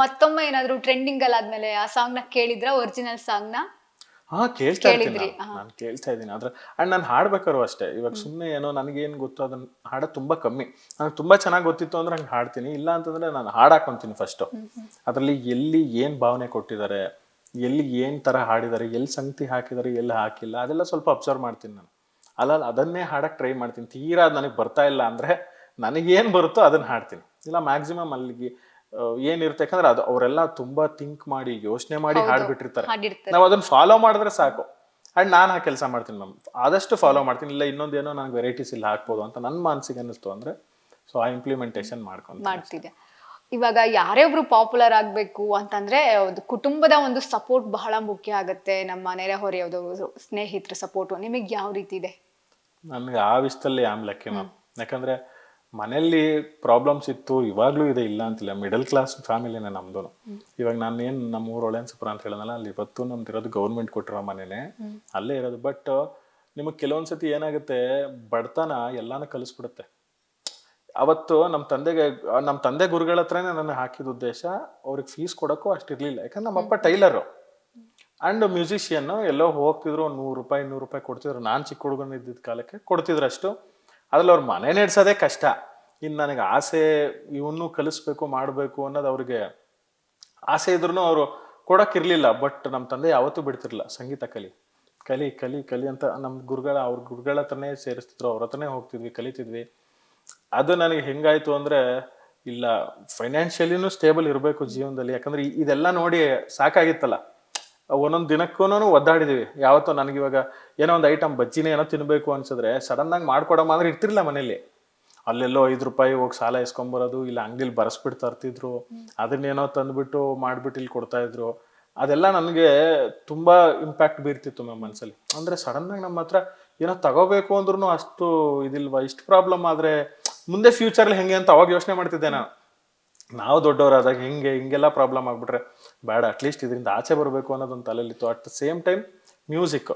ಮತ್ತೊಮ್ಮೆ ಏನಾದ್ರು ಟ್ರೆಂಡಿಂಗ್ ಅಲ್ಲಿ ಆದ್ಮೇಲೆ ಆ ಸಾಂಗ್ ನ ಕೇಳಿದ್ರ, ಒರಿಜಿನಲ್ ಸಾಂಗ್ ನ? ಕೇಳ್ತಾ ಇರ್ತೀನಿ ನಾನು, ಕೇಳ್ತಾ ಇದ್ದೀನಿ. ಆದ್ರೆ ಅಂಡ್ ನಾನು ಹಾಡ್ಬೇಕಾದ್ರು ಅಷ್ಟೇ, ಇವಾಗ ಸುಮ್ಮನೆ ಏನೋ ನನಗೇನು ಗೊತ್ತು ಅದನ್ನ ಹಾಡೋದು ತುಂಬಾ ಕಮ್ಮಿ. ನನಗೆ ತುಂಬಾ ಚೆನ್ನಾಗಿ ಗೊತ್ತಿತ್ತು ಅಂದ್ರೆ ಹಂಗೆ ಹಾಡ್ತೀನಿ, ಇಲ್ಲ ಅಂತಂದ್ರೆ ನಾನು ಹಾಡಾಕೊಂತೀನಿ ಫಸ್ಟ್. ಅದರಲ್ಲಿ ಎಲ್ಲಿ ಏನ್ ಭಾವನೆ ಕೊಟ್ಟಿದ್ದಾರೆ, ಎಲ್ಲಿ ಏನ್ ತರ ಹಾಡಿದ್ದಾರೆ, ಎಲ್ಲಿ ಸಂಗತಿ ಹಾಕಿದ್ದಾರೆ, ಎಲ್ಲಿ ಹಾಕಿಲ್ಲ, ಅದೆಲ್ಲ ಸ್ವಲ್ಪ ಅಬ್ಸರ್ವ್ ಮಾಡ್ತೀನಿ ನಾನು. ಅಲ್ಲ ಅದನ್ನೇ ಹಾಡಕ್ ಟ್ರೈ ಮಾಡ್ತೀನಿ. ತೀರಾ ಅದು ನನಗೆ ಬರ್ತಾ ಇಲ್ಲ ಅಂದ್ರೆ ನನಗೇನ್ ಬರುತ್ತೋ ಅದನ್ನ ಹಾಡ್ತೀನಿ. ಇಲ್ಲ ಮ್ಯಾಕ್ಸಿಮಮ್ ಅಲ್ಲಿಗೆ ಏನಿರುತ್ತೆ, ಯಾಕಂದ್ರೆ ಅದು ಅವರೆಲ್ಲ ತುಂಬಾ ಥಿಂಕ್ ಮಾಡಿ ಯೋಚನೆ ಮಾಡಿ ಹಾಡ್ಬಿಟ್ಟಿರ್ತಾರೆ. ನಾವ್ ಅದನ್ನ ಫಾಲೋ ಮಾಡಿದ್ರೆ ಸಾಕು. ಅಂಡ್ ನಾನು ಆ ಕೆಲಸ ಮಾಡ್ತೀನಿ ಮ್ಯಾಮ್, ಆದಷ್ಟು ಫಾಲೋ ಮಾಡ್ತೀನಿ. ಇಲ್ಲ ಇನ್ನೊಂದೇನೋ ನನಗೆ ವೆರೈಟೀಸ್ ಇಲ್ಲಿ ಹಾಕ್ಬೋದು ಅಂತ ನನ್ನ ಮನಸ್ಸಿಗೆ ಅನ್ನಿಸ್ತು ಅಂದ್ರೆ ಸೊ ಆ ಇಂಪ್ಲಿಮೆಂಟೇಷನ್ ಮಾಡ್ತಿದ್ದೆ. ಇವಾಗ ಯಾರೇ ಒಬ್ರು ಪಾಪ್ಯುಲರ್ ಆಗ್ಬೇಕು ಅಂತಂದ್ರೆ ಕುಟುಂಬದ ಒಂದು ಸಪೋರ್ಟ್ ಬಹಳ ಮುಖ್ಯ ಆಗುತ್ತೆ. ನಮ್ಮ ನೆರೆಹೊರೆಯವರು, ಸ್ನೇಹಿತರ ಸಪೋರ್ಟ್ ನಿಮಗೆ ಯಾವ ರೀತಿ ಇದೆ? ನನ್ಗೆ ಆ ವಿಷಯದಲ್ಲಿ ಆಮ್ ಲಕ್ಕಿ ಮ್ಯಾಮ್. ಯಾಕಂದ್ರೆ ಮನೆಯಲ್ಲಿ ಪ್ರಾಬ್ಲಮ್ಸ್ ಇತ್ತು, ಇವಾಗ್ಲೂ ಇದೆ, ಇಲ್ಲ ಅಂತಿಲ್ಲ. ಮಿಡಲ್ ಕ್ಲಾಸ್ ಫ್ಯಾಮಿಲಿನೇ ನಮ್ದು. ಇವಾಗ ನಾನೇನ್ ನಮ್ಮ ಊರು ಒಳೆನ್ಸಪುರ ಅಂತ ಹೇಳೋದಲ್ಲ, ಅಲ್ಲಿ ಇವತ್ತು ನಮ್ದಿರೋದು ಗೌರ್ಮೆಂಟ್ ಕೊಟ್ಟಿರೋ ಮನೆನೇ, ಅಲ್ಲೇ ಇರೋದು. ಬಟ್ ನಿಮಗೆ ಕೆಲವೊಂದ್ಸತಿ ಏನಾಗುತ್ತೆ, ಬಡತನ ಎಲ್ಲಾನು ಕಲಿಸ್ಬಿಡುತ್ತೆ. ಅವತ್ತು ನಮ್ಮ ತಂದೆ ಗುರುಗಳ ಹತ್ರನೇ ನನ್ನ ಹಾಕಿದ ಉದ್ದೇಶ ಅವ್ರಿಗೆ ಫೀಸ್ ಕೊಡೋಕ್ಕೂ ಅಷ್ಟಿರ್ಲಿಲ್ಲ. ಯಾಕಂದ್ರೆ ನಮ್ಮಪ್ಪ ಟೈಲರು ಅಂಡ್ ಮ್ಯೂಸಿಷಿಯನ್. ಎಲ್ಲೋ ಹೋಗ್ತಿದ್ರು, ಒಂದು $100 ಕೊಡ್ತಿದ್ರು. ನಾನು ಚಿಕ್ಕ ಹುಡುಗನ ಇದ್ದಿದ್ದ ಕಾಲಕ್ಕೆ ಕೊಡ್ತಿದ್ರು ಅಷ್ಟು. ಅದ್ರಲ್ಲಿ ಅವ್ರ ಮನೆ ನಡೆಸೋದೇ ಕಷ್ಟ. ಇನ್ನು ನನಗೆ ಆಸೆ ಇವನ್ನೂ ಕಲಿಸ್ಬೇಕು ಮಾಡಬೇಕು ಅನ್ನೋದು ಅವ್ರಿಗೆ ಆಸೆ ಇದ್ರು ಅವರು ಕೊಡೋಕ್ಕಿರ್ಲಿಲ್ಲ. ಬಟ್ ನಮ್ಮ ತಂದೆ ಯಾವತ್ತೂ ಬಿಡ್ತಿರ್ಲಿಲ್ಲ, ಸಂಗೀತ ಕಲಿ ಕಲಿ ಕಲಿ ಕಲಿ ಅಂತ ಅವ್ರ ಗುರುಗಳ ಹತ್ರನೇ ಸೇರಿಸ್ತಿದ್ರು, ಅವ್ರ ಹತ್ರನೇ ಹೋಗ್ತಿದ್ವಿ, ಕಲಿತಿದ್ವಿ. ಅದು ನನಗೆ ಹೆಂಗಾಯ್ತು ಅಂದ್ರೆ, ಇಲ್ಲ ಫೈನಾನ್ಷಿಯಲಿನೂ ಸ್ಟೇಬಲ್ ಇರಬೇಕು ಜೀವನದಲ್ಲಿ. ಯಾಕಂದ್ರೆ ಇದೆಲ್ಲ ನೋಡಿ ಸಾಕಾಗಿತ್ತಲ್ಲ. ಒಂದೊಂದು ದಿನಕ್ಕೂ ಒದ್ದಾಡಿದೀವಿ. ಯಾವತ್ತೋ ನನಗಿವಾಗ ಏನೋ ಒಂದು ಐಟಮ್ ಬಜ್ಜಿನೇ ಏನೋ ತಿನ್ಬೇಕು ಅನ್ಸಿದ್ರೆ ಸಡನ್ ಆಗಿ ಮಾಡ್ಕೊಡಮ್ಮ ಅಂದ್ರೆ ಇರ್ತಿರ್ಲಿಲ್ಲ ಮನೇಲಿ. ಅಲ್ಲೆಲ್ಲೋ $5 ಹೋಗಿ ಸಾಲ ಇಸ್ಕೊಂಬರೋದು, ಇಲ್ಲ ಅಂಗಡಿಲಿ ಬರ್ಸ್ಬಿಟ್ಟು ತರ್ತಿದ್ರು, ಅದನ್ನೇನೋ ತಂದ್ಬಿಟ್ಟು ಮಾಡ್ಬಿಟ್ಟು ಇಲ್ಲಿ ಕೊಡ್ತಾ ಇದ್ರು. ಅದೆಲ್ಲ ನನಗೆ ತುಂಬಾ ಇಂಪ್ಯಾಕ್ಟ್ ಬೀರ್ತಿತ್ತು ನಮ್ಮ ಮನಸ್ಸಲ್ಲಿ. ಅಂದ್ರೆ ಸಡನ್ ಆಗಿ ನಮ್ಮ ಹತ್ರ ಏನೋ ತಗೋಬೇಕು ಅಂದ್ರೂ ಅಷ್ಟು ಇದಿಲ್ವಾ, ಇಷ್ಟು ಪ್ರಾಬ್ಲಮ್ ಆದ್ರೆ ಮುಂದೆ ಫ್ಯೂಚರ್ಲಿ ಹೆಂಗೆ ಅಂತ ಅವಾಗ ಯೋಚನೆ ಮಾಡ್ತಿದ್ದೆ ನಾನು. ನಾವು ದೊಡ್ಡವರಾದಾಗ ಹಿಂಗೆಲ್ಲ ಪ್ರಾಬ್ಲಮ್ ಆಗ್ಬಿಟ್ರೆ ಬೇಡ, ಅಟ್ಲೀಸ್ಟ್ ಇದರಿಂದ ಆಚೆ ಬರಬೇಕು ಅನ್ನೋದೊಂದು ತಲೆಯಲ್ಲಿತ್ತು. At the same time music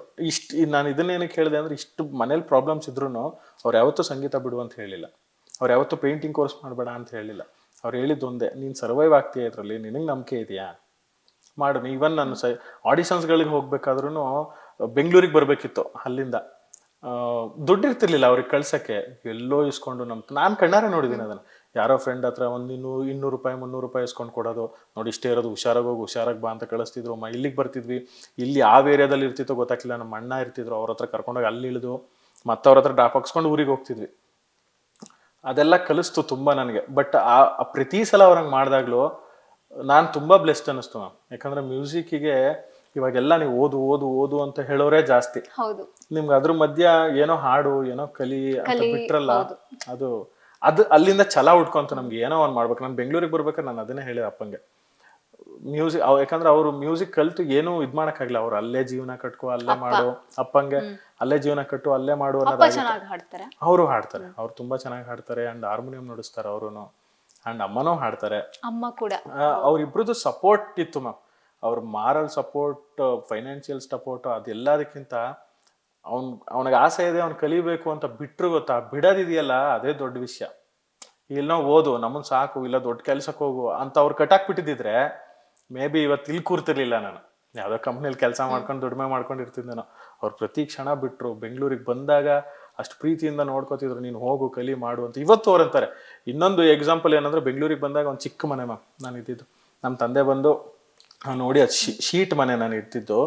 ನಾನು ಇದನ್ನೇನಕ್ಕೆ ಹೇಳಿದೆ ಅಂದ್ರೆ, ಇಷ್ಟು ಮನೇಲಿ ಪ್ರಾಬ್ಲಮ್ಸ್ ಇದ್ರು ಅವ್ರು ಯಾವತ್ತೂ ಸಂಗೀತ ಬಿಡು ಅಂತ ಹೇಳಿಲ್ಲ. ಅವ್ರು ಯಾವತ್ತೂ ಪೇಂಟಿಂಗ್ ಕೋರ್ಸ್ ಮಾಡಬೇಡ ಅಂತ ಹೇಳಿಲ್ಲ. ಅವ್ರು ಹೇಳಿದ್ದೊಂದೇ, ನೀನು ಸರ್ವೈವ್ ಆಗ್ತೀಯ ಇದರಲ್ಲಿ, ನಿನಗೆ ನಂಬಿಕೆ ಇದೆಯಾ ಮಾಡು. ಈವನ್ ನಾನು ಆಡಿಷನ್ಸ್ಗಳಿಗೆ ಹೋಗ್ಬೇಕಾದ್ರೂ ಬೆಂಗಳೂರಿಗೆ ಬರಬೇಕಿತ್ತು. ಅಲ್ಲಿಂದ ದುಡ್ಡಿರ್ತಿರ್ಲಿಲ್ಲ ಅವ್ರಿಗೆ ಕಳ್ಸಕ್ಕೆ. ಎಲ್ಲೋ ಇಸ್ಕೊಂಡು ನಾನು ಕಣ್ಣಾರೆ ನೋಡಿದ್ದೀನಿ ಅದನ್ನು. ಯಾರೋ ಫ್ರೆಂಡ್ ಹತ್ರ ಒಂದು $200 $300 ಇಸ್ಕೊಂಡು ಕೊಡೋದು. ನೋಡಿ ಇಷ್ಟೇ ಇರೋದು, ಹುಷಾರಾಗಿ ಹೋಗಿ ಹುಷಾರಾಗಿ ಬಾ ಅಂತ ಕಳಿಸ್ತಿದ್ರು. ಇಲ್ಲಿಗೆ ಬರ್ತಿದ್ವಿ, ಇಲ್ಲಿ ಯಾವ ಏರಿಯಾದಲ್ಲಿ ಇರ್ತಿತ್ತೋ ಗೊತ್ತಾಗ್ಲಿಲ್ಲ. ನಮ್ಮ ಅಣ್ಣ ಇರ್ತಿದ್ರು, ಅವ್ರ ಹತ್ರ ಕರ್ಕೊಂಡೋಗಿ ಅಲ್ಲಿ ಇಳಿದು ಮತ್ತೆ ಅವ್ರ ಹತ್ರ ಡ್ರಾಪ್ ಹಾಕ್ಸ್ಕೊಂಡು ಊರಿಗೆ ಹೋಗ್ತಿದ್ವಿ. ಅದೆಲ್ಲ ಕಲಿಸ್ತು ತುಂಬ ನನಗೆ. ಬಟ್ ಆ ಪ್ರತಿ ಸಲ ಅವ್ರಂಗೆ ಮಾಡಿದಾಗ್ಲೂ ನಾನು ತುಂಬ ಬ್ಲೆಸ್ಡ್ ಅನ್ನಿಸ್ತು ಮ್ಯಾಮ್. ಯಾಕಂದ್ರೆ ಮ್ಯೂಸಿಕ್ಕಿಗೆ ಇವಾಗೆಲ್ಲ ನೀವು ಓದು ಓದು ಓದು ಅಂತ ಹೇಳೋರೇ ಜಾಸ್ತಿ. ನಿಮ್ಗೆ ಅದ್ರ ಮಧ್ಯ ಏನೋ ಹಾಡು, ಏನೋ ಕಲಿ ಅಂತ ಬಿಟ್ರಲ್ಲ, ಅದು ಅಲ್ಲಿಂದ ಛಲ ಉಟ್ಕೊಂತ ನಮ್ಗೆ ಏನೋ ಒಂದು ಮಾಡ್ಬೇಕು. ನಾನು ಬೆಂಗಳೂರಿಗೆ ಬರ್ಬೇಕಾದ್ರೆ ನಾನು ಅದನ್ನೇ ಹೇಳಿದೆ ಅಪ್ಪಂಗೆ. ಮ್ಯೂಸಿಕ್ ಯಾಕಂದ್ರೆ ಅವರು ಮ್ಯೂಸಿಕ್ ಕಲ್ತು ಏನೂ ಇದ್ ಮಾಡಕ್ಕಾಗಿಲ್ಲ. ಅವ್ರು ಅಲ್ಲೇ ಜೀವನ ಕಟ್ಕೋ, ಅಲ್ಲೇ ಮಾಡು, ಅಪ್ಪಂಗೆ ಅಲ್ಲೇ ಜೀವನ ಕಟ್ಟು, ಅಲ್ಲೇ ಮಾಡು ಅನ್ನೋದಾಗುತ್ತೆ. ಅವರು ಹಾಡ್ತಾರೆ, ಅವ್ರು ತುಂಬಾ ಚೆನ್ನಾಗಿ ಹಾಡ್ತಾರೆ. ಅಂಡ್ ಹಾರ್ಮೋನಿಯಂ ನುಡಿಸ್ತಾರೆ ಅವರುನು. ಅಂಡ್ ಅಮ್ಮನೂ ಹಾಡ್ತಾರೆ. ಅವ್ರಿಬ್ರದ್ದು ಸಪೋರ್ಟ್ ಇತ್ತು ಮ್ಯಾಮ್. ಅವ್ರ ಮಾರಲ್ ಸಪೋರ್ಟ್, ಫೈನಾನ್ಷಿಯಲ್ ಸಪೋರ್ಟ್, ಅದೆಲ್ಲದಕ್ಕಿಂತ ಅವನಿಗೆ ಆಸೆ ಇದೆ, ಅವ್ನು ಕಲಿಬೇಕು ಅಂತ ಬಿಟ್ರು ಗೊತ್ತಾ, ಬಿಡೋದಿದೆಯಲ್ಲ ಅದೇ ದೊಡ್ಡ ವಿಷಯ. ಇಲ್ಲೋ ಓದು, ನಮ್ಮನ್ ಸಾಕು, ಇಲ್ಲ ದೊಡ್ಡ ಕೆಲ್ಸಕ್ಕೆ ಹೋಗು ಅಂತ ಅವ್ರು ಕಟ್ಟಾಕ್ಬಿಟ್ಟಿದ್ರೆ ಮೇ ಬಿ ಇವತ್ತು ಇಲ್ಲಿ ಕೂರ್ತಿರ್ಲಿಲ್ಲ. ನಾನು ಯಾವ್ದೋ ಕಂಪ್ನಿಯಲ್ಲಿ ಕೆಲಸ ಮಾಡ್ಕೊಂಡು ದುಡಿಮೆ ಮಾಡ್ಕೊಂಡಿರ್ತಿದ್ದೇನೋ. ಅವ್ರು ಪ್ರತಿ ಕ್ಷಣ ಬಿಟ್ರು. ಬೆಂಗಳೂರಿಗೆ ಬಂದಾಗ ಅಷ್ಟು ಪ್ರೀತಿಯಿಂದ ನೋಡ್ಕೋತಿದ್ರು, ನೀನು ಹೋಗು ಕಲಿ ಮಾಡು ಅಂತ. ಇವತ್ತು ಅವ್ರಂತಾರೆ. ಇನ್ನೊಂದು ಎಕ್ಸಾಂಪಲ್ ಏನಂದ್ರೆ, ಬೆಂಗಳೂರಿಗೆ ಬಂದಾಗ ಒಂದು ಚಿಕ್ಕ ಮನೆ ಮ್ಯಾಮ್ ನಾನು ಇದ್ದಿದ್ದು. ನಮ್ಮ ತಂದೆ ಬಂದು ನೋಡಿ, ಅದು ಶೀಟ್ ಮನೆ ನಾನು ಇರ್ತಿದ್ದು.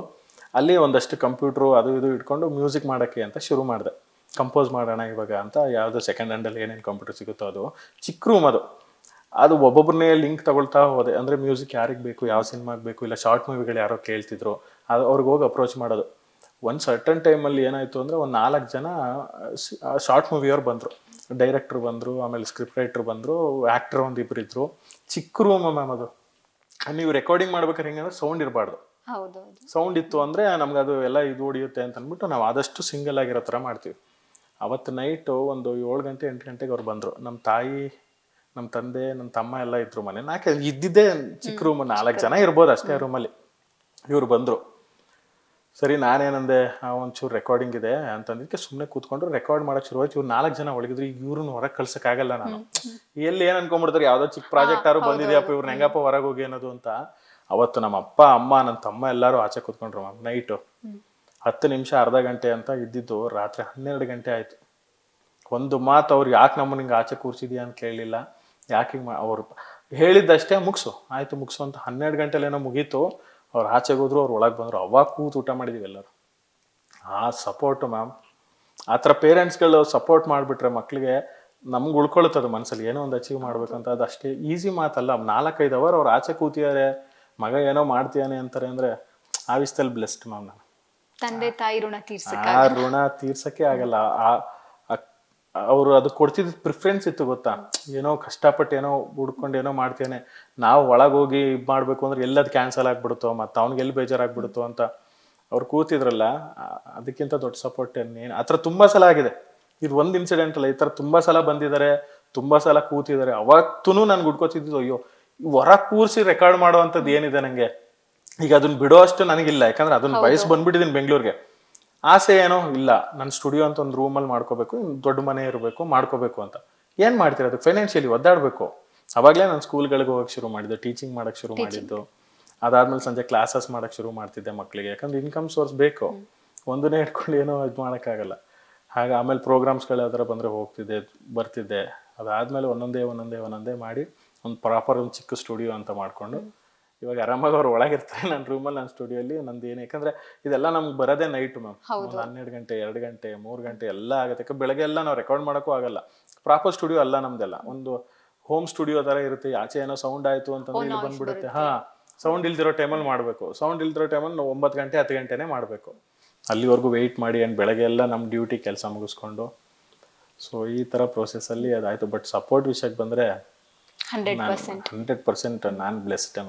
ಅಲ್ಲಿ ಒಂದಷ್ಟು ಕಂಪ್ಯೂಟ್ರು ಅದು ಇದು ಇಟ್ಕೊಂಡು ಮ್ಯೂಸಿಕ್ ಮಾಡೋಕ್ಕೆ ಅಂತ ಶುರು ಮಾಡಿದೆ. ಕಂಪೋಸ್ ಮಾಡೋಣ ಇವಾಗ ಅಂತ. ಯಾವುದೋ ಸೆಕೆಂಡ್ ಹ್ಯಾಂಡಲ್ಲಿ ಏನೇನು ಕಂಪ್ಯೂಟರ್ ಸಿಗುತ್ತೋ ಅದು. ಚಿಕ್ಕ ರೂಮ್ ಅದು ಒಬ್ಬೊಬ್ಬರನ್ನೇ ಲಿಂಕ್ ತಗೊಳ್ತಾ ಹೋದೆ. ಅಂದರೆ ಮ್ಯೂಸಿಕ್ ಯಾರಿಗೆ ಬೇಕು, ಯಾವ ಸಿನಿಮಾಗೆ ಬೇಕು, ಇಲ್ಲ ಶಾರ್ಟ್ ಮೂವಿಗಳು ಯಾರೋ ಕೇಳ್ತಿದ್ರು, ಅದು ಅವ್ರಿಗೆ ಹೋಗಿ ಅಪ್ರೋಚ್ ಮಾಡೋದು. ಒಂದು ಸರ್ಟನ್ ಟೈಮಲ್ಲಿ ಏನಾಯಿತು ಅಂದರೆ, ಒಂದು 4 ಜನ ಶಾರ್ಟ್ ಮೂವಿಯವ್ರು ಬಂದರು. ಡೈರೆಕ್ಟ್ರು ಬಂದರು, ಆಮೇಲೆ ಸ್ಕ್ರಿಪ್ಟ್ ರೈಟ್ರು ಬಂದರು, ಆ್ಯಕ್ಟ್ರ್ ಒಂದು ಇಬ್ಬರು ಇದ್ದರು. ಚಿಕ್ಕ ರೂಮ್ ಮ್ಯಾಮ್ ಅದು. ನೀವು ರೆಕಾರ್ಡಿಂಗ್ ಮಾಡ್ಬೇಕಾದ್ರೆ ಹೆಂಗಂದ್ರೆ ಸೌಂಡ್ ಇರಬಾರ್ದು. ಸೌಂಡ್ ಇತ್ತು ಅಂದರೆ ನಮ್ಗೆ ಅದು ಎಲ್ಲ ಇದು ಹೊಡಿಯುತ್ತೆ ಅಂತ ಅಂದ್ಬಿಟ್ಟು ನಾವು ಆದಷ್ಟು ಸಿಂಗಲ್ ಆಗಿರೋ ಥರ ಮಾಡ್ತೀವಿ. ಅವತ್ತು ನೈಟು ಒಂದು 7 ಗಂಟೆ 8 ಗಂಟೆಗೆ ಅವ್ರು ಬಂದರು. ನಮ್ಮ ತಾಯಿ, ನಮ್ಮ ತಂದೆ, ನನ್ನ ತಮ್ಮ ಎಲ್ಲ ಇದ್ರು ಮನೆ. ಇದ್ದಿದ್ದೇ ಚಿಕ್ಕ ರೂಮ್, 4 ಜನ ಇರ್ಬೋದು ಅಷ್ಟೇ ರೂಮಲ್ಲಿ. ಇವ್ರು ಬಂದರು. ಸರಿ, ನಾನೇನಂದೆ, ಒಂಚೂರು ರೆಕಾರ್ಡಿಂಗ್ ಇದೆ ಅಂತಂದಿದ್ದಕ್ಕೆ ಸುಮ್ಮನೆ ಕೂತ್ಕೊಂಡ್ರು. ರೆಕಾರ್ಡ್ ಮಾಡೋಕೆ ಶುರುವಾಯ್ತು. ಇವ್ರು 4 ಜನ ಒಳಗಿದ್ರು. ಈಗ ಇವ್ರನ್ನ ಹೊರಗೆ ಕಳ್ಸೋಕ್ಕಾಗಲ್ಲ ನಾನು. ಎಲ್ಲಿ ಏನು ಅನ್ಕೊಂಡ್ಬಿಡ್ತಾರೆ, ಯಾವುದೋ ಚಿಕ್ಕ ಪ್ರಾಜೆಕ್ಟ್ ಯಾರು ಬಂದಿದೆಯಪ್ಪ, ಇವ್ರನ್ನ ಹೆಂಗಪ್ಪ ಹೊರಗೆ ಹೋಗಿ ಅನ್ನೋದು ಅಂತ. ಅವತ್ತು ನಮ್ಮ ಅಪ್ಪ, ಅಮ್ಮ, ನನ್ನ ತಮ್ಮ ಎಲ್ಲರೂ ಆಚೆ ಕೂತ್ಕೊಂಡ್ರು ಮ್ಯಾಮ್. ನೈಟು 10 ನಿಮಿಷ ಅರ್ಧ ಗಂಟೆ ಅಂತ ಇದ್ದಿದ್ದು ರಾತ್ರಿ 12 ಗಂಟೆ ಆಯಿತು. ಒಂದು ಮಾತು ಅವ್ರು ಯಾಕೆ ನಮ್ಮನ್ನ ಹಿಂಗೆ ಆಚೆ ಕೂರಿಸಿದ್ಯಾ ಅಂತ ಕೇಳಲಿಲ್ಲ. ಯಾಕೆ ಹಿಂಗೆ ಅವ್ರು ಹೇಳಿದ್ದಷ್ಟೇ, ಮುಗಿಸು ಆಯಿತು ಮುಗಿಸು ಅಂತ. 12 ಗಂಟೆಲೇನೋ ಮುಗೀತು. ಅವ್ರು ಆಚೆಗೆ ಹೋದ್ರು, ಅವ್ರು ಒಳಗೆ ಬಂದರು. ಅವಾಗ ಕೂತು ಊಟ ಮಾಡಿದ್ದೀವಿ ಎಲ್ಲರೂ. ಆ ಸಪೋರ್ಟು ಮ್ಯಾಮ್, ಆ ಥರ ಪೇರೆಂಟ್ಸ್ಗಳು ಸಪೋರ್ಟ್ ಮಾಡಿಬಿಟ್ರೆ ಮಕ್ಕಳಿಗೆ ನಮ್ಗೆ ಉಳ್ಕೊಳುತ್ತದು ಮನಸ್ಸಲ್ಲಿ. ಏನೋ ಒಂದು ಅಚೀವ್ ಮಾಡ್ಬೇಕಂತ. ಅದು ಅಷ್ಟೇ ಈಸಿ ಮಾತಲ್ಲ. 4-5 ಅವರ್ ಅವ್ರು ಆಚೆ ಕೂತಿದ್ದಾರೆ, ಮಗ ಏನೋ ಮಾಡ್ತೀಯಾನೆ ಅಂತಾರೆ ಅಂದರೆ ಆ ವಿಷಯದಲ್ಲಿ ಬ್ಲೆಸ್ಡ್ ಮ್ಯಾಮ್. ನಾನು ತಂದೆ ತಾಯಿ ಋಣ ತೀರ್ಸಕ್ಕೆ ಆಗಲ್ಲ. ಅವರು ಅದು ಕೊಡ್ತಿದ್ದ ಪ್ರಿಫರೆನ್ಸ್ ಇತ್ತು ಗೊತ್ತಾ. ಏನೋ ಕಷ್ಟಪಟ್ಟು ಏನೋ ಹುಡ್ಕೊಂಡು ಏನೋ ಮಾಡ್ತೇನೆ, ನಾವು ಒಳಗೋಗಿ ಇದು ಮಾಡಬೇಕು ಅಂದ್ರೆ ಎಲ್ಲದು ಕ್ಯಾನ್ಸಲ್ ಆಗಿಬಿಡುತ್ತೋ, ಮತ್ತು ಅವ್ನಿಗೆ ಎಲ್ಲಿ ಬೇಜಾರಾಗ್ಬಿಡುತ್ತೋ ಅಂತ ಅವ್ರು ಕೂತಿದ್ರಲ್ಲ. ಅದಕ್ಕಿಂತ ದೊಡ್ಡ ಸಪೋರ್ಟ್ ಏನು ಆ ಥರ ತುಂಬ ಸಲ ಆಗಿದೆ. ಇದು ಒಂದು ಇನ್ಸಿಡೆಂಟ್ ಅಲ್ಲ, ಈ ಥರ ತುಂಬ ಸಲ ಬಂದಿದ್ದಾರೆ, ತುಂಬ ಸಲ ಕೂತಿದ್ದಾರೆ. ಅವತ್ತೂ ನನ್ಗೆ ಹುಡ್ಕೋತಿದ್ದು, ಅಯ್ಯೋ ಹೊರ ಕೂರಿಸಿ ರೆಕಾರ್ಡ್ ಮಾಡುವಂಥದ್ದು ಏನಿದೆ ನನಗೆ, ಈಗ ಅದನ್ನ ಬಿಡೋ ಅಷ್ಟು ನನಗಿಲ್ಲ. ಯಾಕಂದ್ರೆ ಅದನ್ನ ಬಯಸ್ ಬಂದ್ಬಿಟ್ಟಿದ್ದೀನಿ ಬೆಂಗಳೂರಿಗೆ. ಆಸೆ ಏನೋ ಇಲ್ಲ, ನನ್ನ ಸ್ಟುಡಿಯೋ ಅಂತ ಒಂದು ರೂಮಲ್ಲಿ ಮಾಡ್ಕೋಬೇಕು, ದೊಡ್ಡ ಮನೆ ಇರಬೇಕು, ಮಾಡ್ಕೋಬೇಕು ಅಂತ. ಏನು ಮಾಡ್ತೀರ ಅದಕ್ಕೆ ಫೈನಾನ್ಷಿಯಲಿ ಒದ್ದಾಡಬೇಕು. ಅವಾಗಲೇ ನಾನು ಸ್ಕೂಲ್ಗಳಿಗೆ ಹೋಗಕ್ಕೆ ಶುರು ಮಾಡಿದ್ದು, ಟೀಚಿಂಗ್ ಮಾಡೋಕ್ಕೆ ಶುರು ಮಾಡಿದ್ದು. ಅದಾದ್ಮೇಲೆ ಸಂಜೆ ಕ್ಲಾಸಸ್ ಮಾಡೋಕ್ಕೆ ಶುರು ಮಾಡ್ತಿದ್ದೆ ಮಕ್ಕಳಿಗೆ, ಯಾಕಂದ್ರೆ ಇನ್ಕಮ್ ಸೋರ್ಸ್ ಬೇಕು. ಒಂದನ್ನೇ ಇಟ್ಕೊಂಡು ಏನೋ ಇದು ಮಾಡೋಕ್ಕಾಗಲ್ಲ. ಹಾಗೆ ಆಮೇಲೆ ಪ್ರೋಗ್ರಾಮ್ಸ್ಗಳು ಯಾವ್ದಾರ ಬಂದರೆ ಹೋಗ್ತಿದ್ದೆ ಬರ್ತಿದ್ದೆ. ಅದಾದಮೇಲೆ ಒಂದೊಂದೇ ಮಾಡಿ ಒಂದು ಪ್ರಾಪರ್ ಒಂದು ಚಿಕ್ಕ ಸ್ಟುಡಿಯೋ ಅಂತ ಮಾಡಿಕೊಂಡು ಇವಾಗ ಆರಾಮಾಗಿ ಅವ್ರು ಒಳಗಿರ್ತಾರೆ, ನನ್ನ ರೂಮಲ್ಲಿ ನನ್ನ ಸ್ಟುಡಿಯೋಲಿ ನಂದು ಏನು. ಯಾಕಂದರೆ ಇದೆಲ್ಲ ನಮ್ಗೆ ಬರೋದೇ ನೈಟು ಮ್ಯಾಮ್. ಒಂದು 12 ಗಂಟೆ 2 ಗಂಟೆ 3 ಗಂಟೆ ಎಲ್ಲ ಆಗುತ್ತೆ. ಯಾಕೆ ಬೆಳಗ್ಗೆ ಎಲ್ಲ ನಾವು ರೆಕಾರ್ಡ್ ಮಾಡೋಕ್ಕೂ ಆಗಲ್ಲ. ಪ್ರಾಪರ್ ಸ್ಟುಡಿಯೋ ಅಲ್ಲ ನಮ್ದೆಲ್ಲ, ಒಂದು ಹೋಮ್ ಸ್ಟುಡಿಯೋ ಥರ ಇರುತ್ತೆ. ಆಚೆ ಏನೋ ಸೌಂಡ್ ಆಯಿತು ಅಂತಂದ್ರೆ ಇಲ್ಲಿ ಬಂದ್ಬಿಡುತ್ತೆ. ಸೌಂಡ್ ಇಲ್ದಿರೋ ಟೈಮಲ್ಲಿ ಮಾಡಬೇಕು. ಸೌಂಡ್ ಇಲ್ದಿರೋ ಟೈಮಲ್ಲಿ ನಾವು 9 ಗಂಟೆ 10 ಗಂಟೆನೇ ಮಾಡಬೇಕು. ಅಲ್ಲಿವರೆಗೂ ವೆಯ್ಟ್ ಮಾಡಿ ಆ್ಯಂಡ್ ಬೆಳಗ್ಗೆ ಎಲ್ಲ ನಮ್ಮ ಡ್ಯೂಟಿ ಕೆಲಸ ಮುಗಿಸ್ಕೊಂಡು, ಸೊ ಈ ಥರ ಪ್ರೋಸೆಸ್ಸಲ್ಲಿ ಅದಾಯಿತು. ಬಟ್ ಸಪೋರ್ಟ್ ವಿಷಯಕ್ಕೆ ಬಂದರೆ 100% 100% ನಾನು ಬ್ಲೆಸ್ಡ್.